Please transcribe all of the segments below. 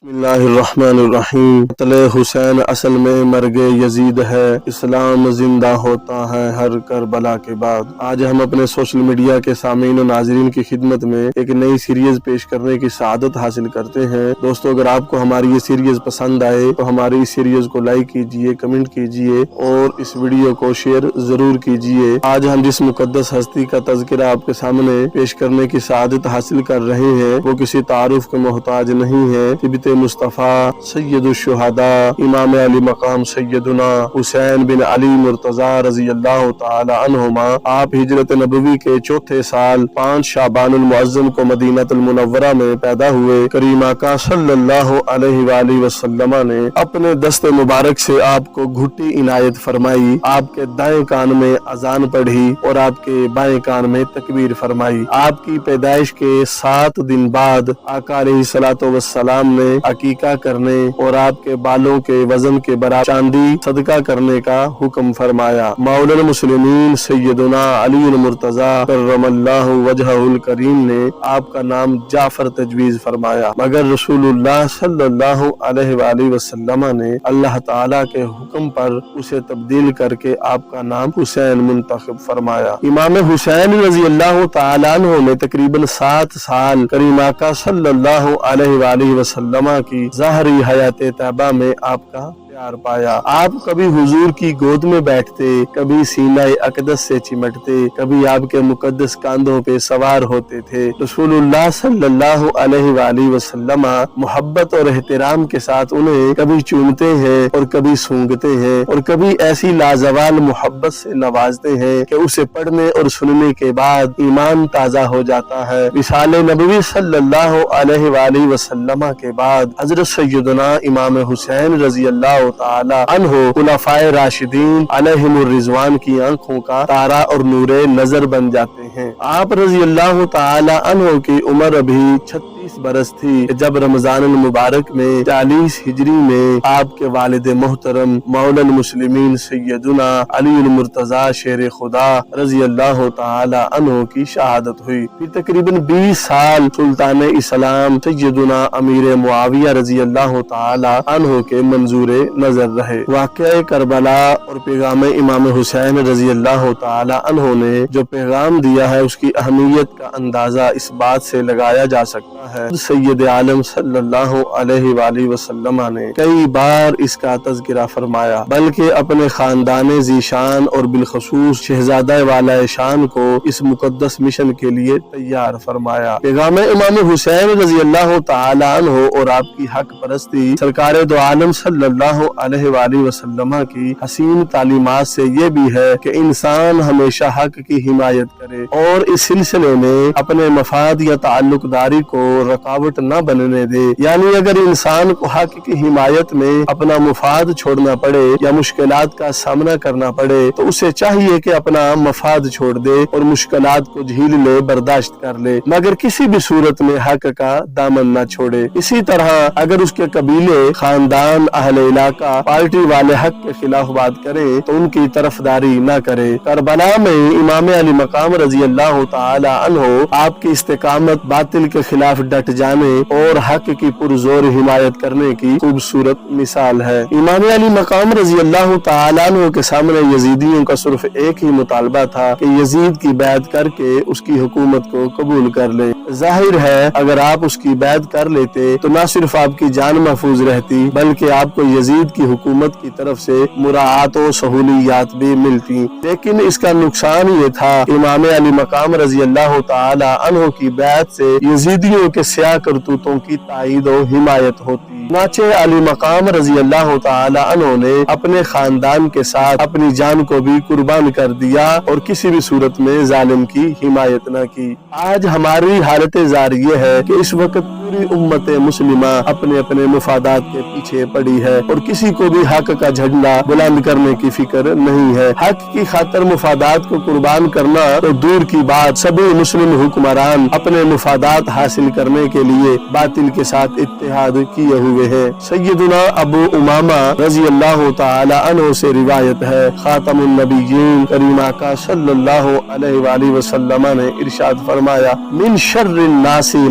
بسم اللہ الرحمن الرحیم۔ قتل حسین اصل میں مرگ یزید ہے، اسلام زندہ ہوتا ہے ہر کربلا کے بعد۔ آج ہم اپنے سوشل میڈیا کے سامعین و ناظرین کی خدمت میں ایک نئی سیریز پیش کرنے کی سعادت حاصل کرتے ہیں۔ دوستو، اگر آپ کو ہماری یہ سیریز پسند آئے تو ہماری اس سیریز کو لائک کیجئے، کمنٹ کیجئے اور اس ویڈیو کو شیئر ضرور کیجئے۔ آج ہم جس مقدس ہستی کا تذکرہ آپ کے سامنے پیش کرنے کی سعادت حاصل کر رہے ہیں وہ کسی تعارف کے محتاج نہیں ہے۔ مصطفیٰ سید الشہداء امام علی مقام سیدنا حسین بن علی مرتضی رضی اللہ تعالی عنہما، آپ ہجرت نبوی کے چوتھے سال 5 شعبان المعظم کو مدینہ المنورہ میں پیدا ہوئے۔ کریم آقا صلی اللہ علیہ وآلہ وسلم نے اپنے دست مبارک سے آپ کو گھٹی عنایت فرمائی، آپ کے دائیں کان میں اذان پڑھی اور آپ کے بائیں کان میں تکبیر فرمائی۔ آپ کی پیدائش کے 7 دن بعد آقا علیہ الصلوۃ والسلام نے عقیقہ کرنے اور آپ کے بالوں کے وزن کے برابر چاندی صدقہ کرنے کا حکم فرمایا۔ مولا المسلمین سیدنا علی المرتضی کرم اللہ وجہہ الکریم نے آپ کا نام جعفر تجویز فرمایا، مگر رسول اللہ صلی اللہ علیہ وآلہ وسلم نے اللہ تعالیٰ کے حکم پر اسے تبدیل کر کے آپ کا نام حسین منتخب فرمایا۔ امام حسین رضی اللہ تعالیٰ عنہ نے تقریباً 7 سال کریم آقا صلی اللہ علیہ وآلہ وسلم کی ظاہری حیات طیبہ میں آپ کا پیار پایا۔ آپ کبھی حضور کی گود میں بیٹھتے، کبھی سینہ اقدس سے چمٹتے، کبھی آپ کے مقدس کاندھوں پہ سوار ہوتے تھے۔ رسول اللہ صلی اللہ علیہ وآلہ وسلم محبت اور احترام کے ساتھ انہیں کبھی چومتے ہیں اور کبھی سونگتے ہیں اور کبھی ایسی لازوال محبت سے نوازتے ہیں کہ اسے پڑھنے اور سننے کے بعد ایمان تازہ ہو جاتا ہے۔ وصال نبوی صلی اللہ علیہ وآلہ وسلم کے بعد حضرت سیدنا امام حسین رضی اللہ تعالی عنہ خلفائے راشدین علیہم الرضوان کی آنکھوں کا تارا اور نور نظر بن جاتے ہیں۔ آپ رضی اللہ تعالی عنہ کی عمر ابھی 36 برس تھی جب رمضان المبارک میں 40 ہجری میں آپ کے والد محترم مولا المسلمین سیدنا علی المرتضی شیر خدا رضی اللہ تعالی عنہ کی شہادت ہوئی۔ پھر تقریباً 20 سال سلطان اسلام سیدنا امیر معاویہ رضی اللہ تعالی عنہ کے منظور نظر رہے۔ واقعہ کربلا اور پیغام امام حسین رضی اللہ تعالی عنہ نے جو پیغام دیا ہے اس کی اہمیت کا اندازہ اس بات سے لگایا جا سکتا ہے۔ سید عالم صلی اللہ علیہ وآلہ وسلم نے کئی بار اس کا تذکرہ فرمایا، بلکہ اپنے خاندان ذیشان اور بالخصوص شہزادہ والا شان کو اس مقدس مشن کے لیے تیار فرمایا۔ پیغام امام حسین رضی اللہ تعالی عنہ اور آپ کی حق پرستی سرکار دو عالم صلی اللہ علیہ وآلہ وسلم کی حسین تعلیمات سے یہ بھی ہے کہ انسان ہمیشہ حق کی حمایت کرے اور اس سلسلے میں اپنے مفاد یا تعلق داری کو رکاوٹ نہ بننے دے۔ یعنی اگر انسان کو حق کی حمایت میں اپنا مفاد چھوڑنا پڑے یا مشکلات کا سامنا کرنا پڑے تو اسے چاہیے کہ اپنا مفاد چھوڑ دے اور مشکلات کو جھیل لے، برداشت کر لے، مگر کسی بھی صورت میں حق کا دامن نہ چھوڑے۔ اسی طرح اگر اس کے قبیلے، خاندان، اہل علاقہ، پارٹی والے حق کے خلاف بات کریں تو ان کی طرفداری نہ کرے۔ کربلا میں امام علی مقام رضی اللہ تعالی عنہ آپ کی استقامت، باطل کے خلاف ڈٹ جانے اور حق کی پرزور حمایت کرنے کی خوبصورت مثال ہے۔ امام علی مقام رضی اللہ تعالی عنہ کے سامنے یزیدیوں کا صرف ایک ہی مطالبہ تھا کہ یزید کی بیعت کر کے اس کی حکومت کو قبول کر لیں۔ ظاہر ہے اگر آپ اس کی بیعت کر لیتے تو نہ صرف آپ کی جان محفوظ رہتی بلکہ آپ کو یزید کی حکومت کی طرف سے مراعات و سہولیات بھی ملتی۔ لیکن اس کا نقصان یہ تھا امام علی مقام رضی اللہ تعالی عنہ کی بیعت سے یزیدیوں کے سیاہ کرتوتوں کی تائید و حمایت ہوتی۔ چنانچہ علی مقام رضی اللہ تعالی عنہ نے اپنے خاندان کے ساتھ اپنی جان کو بھی قربان کر دیا اور کسی بھی صورت میں ظالم کی حمایت نہ کی۔ آج ہماری حالت زار یہ ہے کہ اس وقت پوری امت مسلمہ اپنے اپنے مفادات کے پیچھے پڑی ہے اور کسی کو بھی حق کا جھنڈا بلند کرنے کی فکر نہیں ہے۔ حق کی خاطر مفادات کو قربان کرنا تو دور کی بات، سبھی مسلم حکمران اپنے مفادات حاصل کرنے کے لیے باطل کے ساتھ اتحاد کیے ہوئے ہیں۔ سیدنا ابو امامہ رضی اللہ تعالی عنہ سے روایت ہے، خاتم النبیین کریم آقا صلی اللہ علیہ وآلہ وسلم نے ارشاد فرمایا، من شر الناس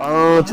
5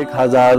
1000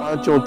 5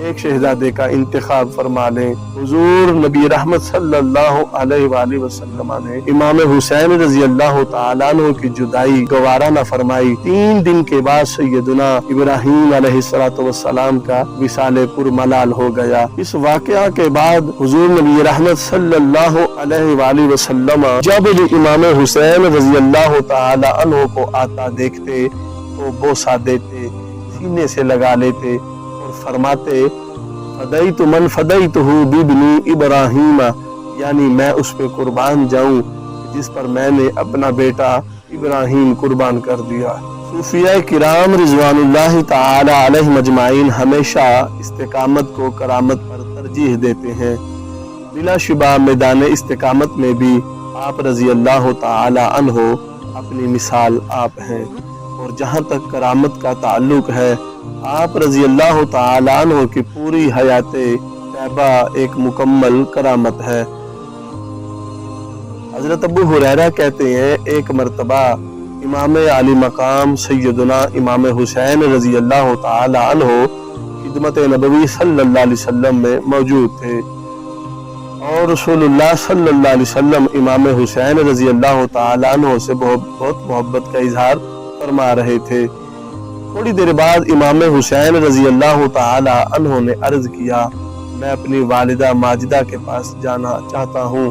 ایک شہزادے کا انتخاب فرما لیں۔ حضور نبی رحمت صلی اللہ علیہ وآلہ وسلم نے امام حسین رضی اللہ تعالیٰ عنہ کی جدائی گوارا نہ فرمائی۔ 3 دن کے بعد سیدنا ابراہیم علیہ السلام کا وصال پرملال ہو گیا۔ اس واقعہ کے بعد حضور نبی رحمت صلی اللہ علیہ وآلہ وسلم جب امام حسین رضی اللہ تعالیٰ عنہ کو آتا دیکھتے تو بوسہ دیتے، سینے سے لگا لیتے اور فرماتے فدیت من فدیتہ بابنی ابراہیم، یعنی میں اس پہ قربان جاؤں جس پر میں نے اپنا بیٹا ابراہیم قربان کر دیا۔ صوفیاء کرام رضوان اللہ تعالی علیہ مجمعین ہمیشہ استقامت کو کرامت پر ترجیح دیتے ہیں۔ بلا شبہ میدان استقامت میں بھی آپ رضی اللہ تعالی عنہ اپنی مثال آپ ہیں، اور جہاں تک کرامت کا تعلق ہے آپ رضی اللہ تعالی عنہ کی پوری حیات طیبہ ایک مکمل کرامت ہے۔ حضرت ابو ہریرہ کہتے ہیں ایک مرتبہ امام علی مقام سیدنا امام حسین رضی اللہ تعالی عنہ خدمت نبوی صلی اللہ علیہ وسلم میں موجود تھے، اور رسول اللہ صلی اللہ علیہ وسلم امام حسین رضی اللہ تعالی عنہ سے بہت محبت کا اظہار فرما رہے تھے۔ تھوڑی دیر بعد امام حسین رضی اللہ تعالی عنہ نے عرض کیا میں اپنی والدہ ماجدہ کے پاس جانا چاہتا ہوں۔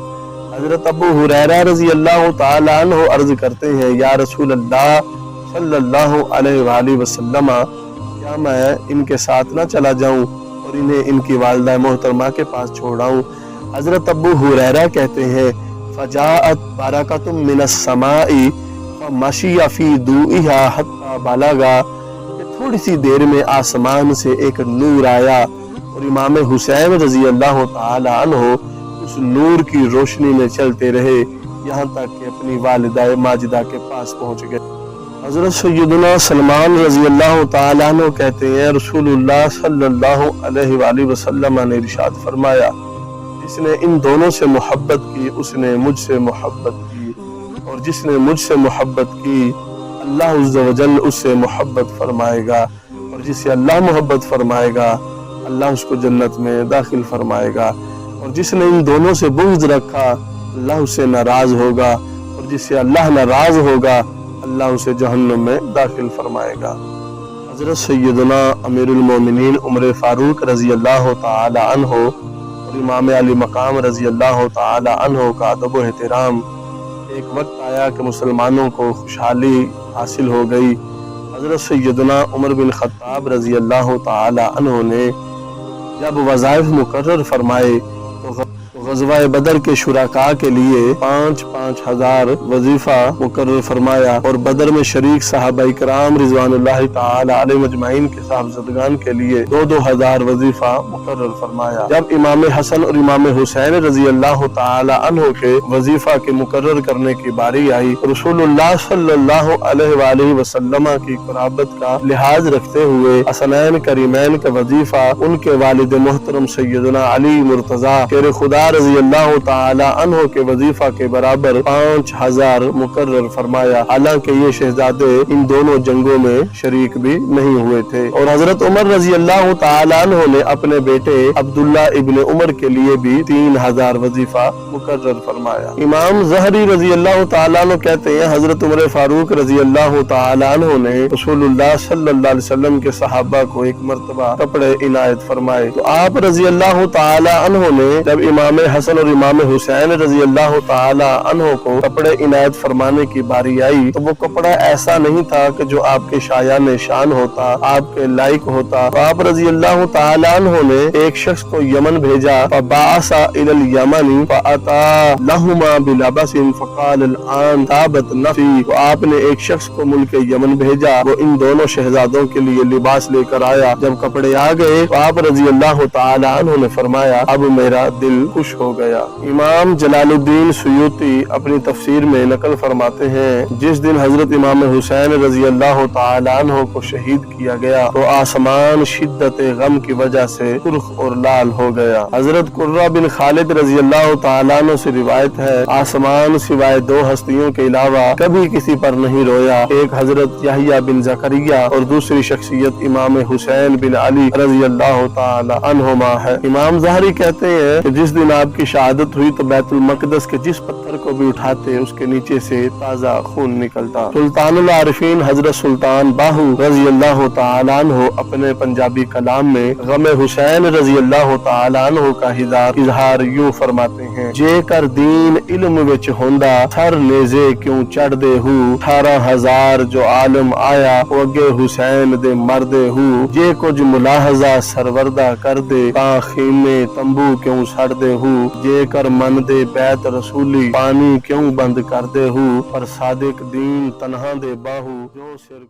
حضرت ابو ہریرہ رضی اللہ تعالی عنہ عرض کرتے ہیں یا رسول اللہ صلی اللہ علیہ وآلہ وسلم، کیا میں ان کے ساتھ نہ چلا جاؤں اور انہیں ان کی والدہ محترمہ کے پاس چھوڑاؤں؟ حضرت ابو ہریرہ کہتے ہیں فجاءت برکۃ من السماء فمشی فی ضوئها حتی بلغ، تھوڑی سی دیر میں آسمان سے ایک نور آیا اور امام حسین رضی اللہ تعالی عنہ اس نور کی روشنی میں چلتے رہے یہاں تک کہ اپنی والدہ ماجدہ کے پاس پہنچ گئے۔ حضرت سیدنا سلمان رضی اللہ تعالی عنہ کہتے ہیں رسول اللہ صلی اللہ علیہ وآلہ وسلم نے ارشاد فرمایا جس نے ان دونوں سے محبت کی اس نے مجھ سے محبت کی، اور جس نے مجھ سے محبت کی اللہ عز و جل اس سے محبت فرمائے گا، اور جس سے اللہ محبت فرمائے گا اللہ اس کو جنت میں داخل فرمائے گا، اور جس نے ان دونوں سے بغض رکھا اللہ اس سے ناراض ہوگا، اور جس سے اللہ ناراض ہوگا اللہ اسے جہنم میں داخل فرمائے گا۔ حضرت سیدنا امیر المومنین عمر فاروق رضی اللہ تعالی عنہ اور امام علی مقام رضی اللہ تعالی عنہ کا ادب و احترام، ایک وقت آیا کہ مسلمانوں کو خوشحالی حاصل ہو گئی۔ حضرت سیدنا عمر بن خطاب رضی اللہ تعالی عنہ نے جب وظائف مقرر فرمائے تو غزوہ بدر کے شرکاء کے لیے 5,000 وظیفہ مقرر فرمایا، اور بدر میں شریک صحابہ کرام رضوان اللہ تعالی علیہ مجمعین کے صاحبزادگان کے لیے 2,000 وظیفہ مقرر فرمایا۔ جب امام حسن اور امام حسین رضی اللہ تعالی عنہ کے وظیفہ کے مقرر کرنے کی باری آئی، رسول اللہ صلی اللہ علیہ وآلہ وسلم کی قرابت کا لحاظ رکھتے ہوئے حسنین کریمین کا وظیفہ ان کے والد محترم سیدنا علی مرتضی شیر خدا رضی اللہ تعالی عنہ کے وظیفہ کے برابر 5,000 مقرر فرمایا، حالانکہ یہ شہزادے ان دونوں جنگوں میں شریک بھی نہیں ہوئے تھے۔ اور حضرت عمر رضی اللہ تعالی عنہ نے اپنے بیٹے عبداللہ ابن عمر کے لیے بھی 3,000 وظیفہ مقرر فرمایا۔ امام زہری رضی اللہ تعالی عنہ کہتے ہیں حضرت عمر فاروق رضی اللہ تعالی عنہ نے رسول اللہ صلی اللہ علیہ وسلم کے صحابہ کو ایک مرتبہ کپڑے عنایت فرمائے، تو آپ رضی اللہ تعالی عنہ نے جب امام حسن اور امام حسین رضی اللہ تعالی عنہ کو کپڑے عنایت فرمانے کی باری آئی تو وہ کپڑا ایسا نہیں تھا کہ جو آپ کے شایان شان ہوتا، آپ کے لائق ہوتا۔ آپ رضی اللہ تعالی عنہ نے ایک شخص کو یمن بھیجا، فبعث الى اليمن فاتى لهما بلبس فقال الان ثابت نفسي، تو آپ نے ایک شخص کو ملک یمن بھیجا، وہ ان دونوں شہزادوں کے لیے لباس لے کر آیا۔ جب کپڑے آ گئے تو آپ رضی اللہ تعالی عنہ نے فرمایا اب میرا دل خوش خاموش ہو گیا۔ امام جلال الدین سیوطی اپنی تفسیر میں نقل فرماتے ہیں جس دن حضرت امام حسین رضی اللہ تعالیٰ عنہ کو شہید کیا گیا تو آسمان شدت غم کی وجہ سے سرخ اور لال ہو گیا۔ حضرت قرہ بن خالد رضی اللہ تعالیٰ عنہ سے روایت ہے آسمان سوائے دو ہستیوں کے علاوہ کبھی کسی پر نہیں رویا، ایک حضرت یحییٰ بن زکریا اور دوسری شخصیت امام حسین بن علی رضی اللہ تعالی عنہما ہے۔ امام ظاہری کہتے ہیں کہ جس دن آپ کی شہادت ہوئی تو بیت المقدس کے جس پتھر کو بھی اٹھاتے اس کے نیچے سے تازہ خون نکلتا۔ سلطان العارفین حضرت سلطان باہو رضی اللہ تعالی عنہ اپنے پنجابی کلام میں غم حسین رضی اللہ تعالی عنہ کا اظہار یوں فرماتے ہیں، جے کر دین علم وچ ہوندا سر نیزے کیوں چڑھ دے ہو، 18,000 جو عالم آیا وہ اگے حسین دے مردے ہو، جے کچھ ملاحظہ سروردہ کر دے تاں خیمے تمبو کیوں سڑ دے ہو، جے کر من دے بیت رسولی پانی کیوں بند کر دے ہو، پر صادق دین تنہا دے باہو جو سر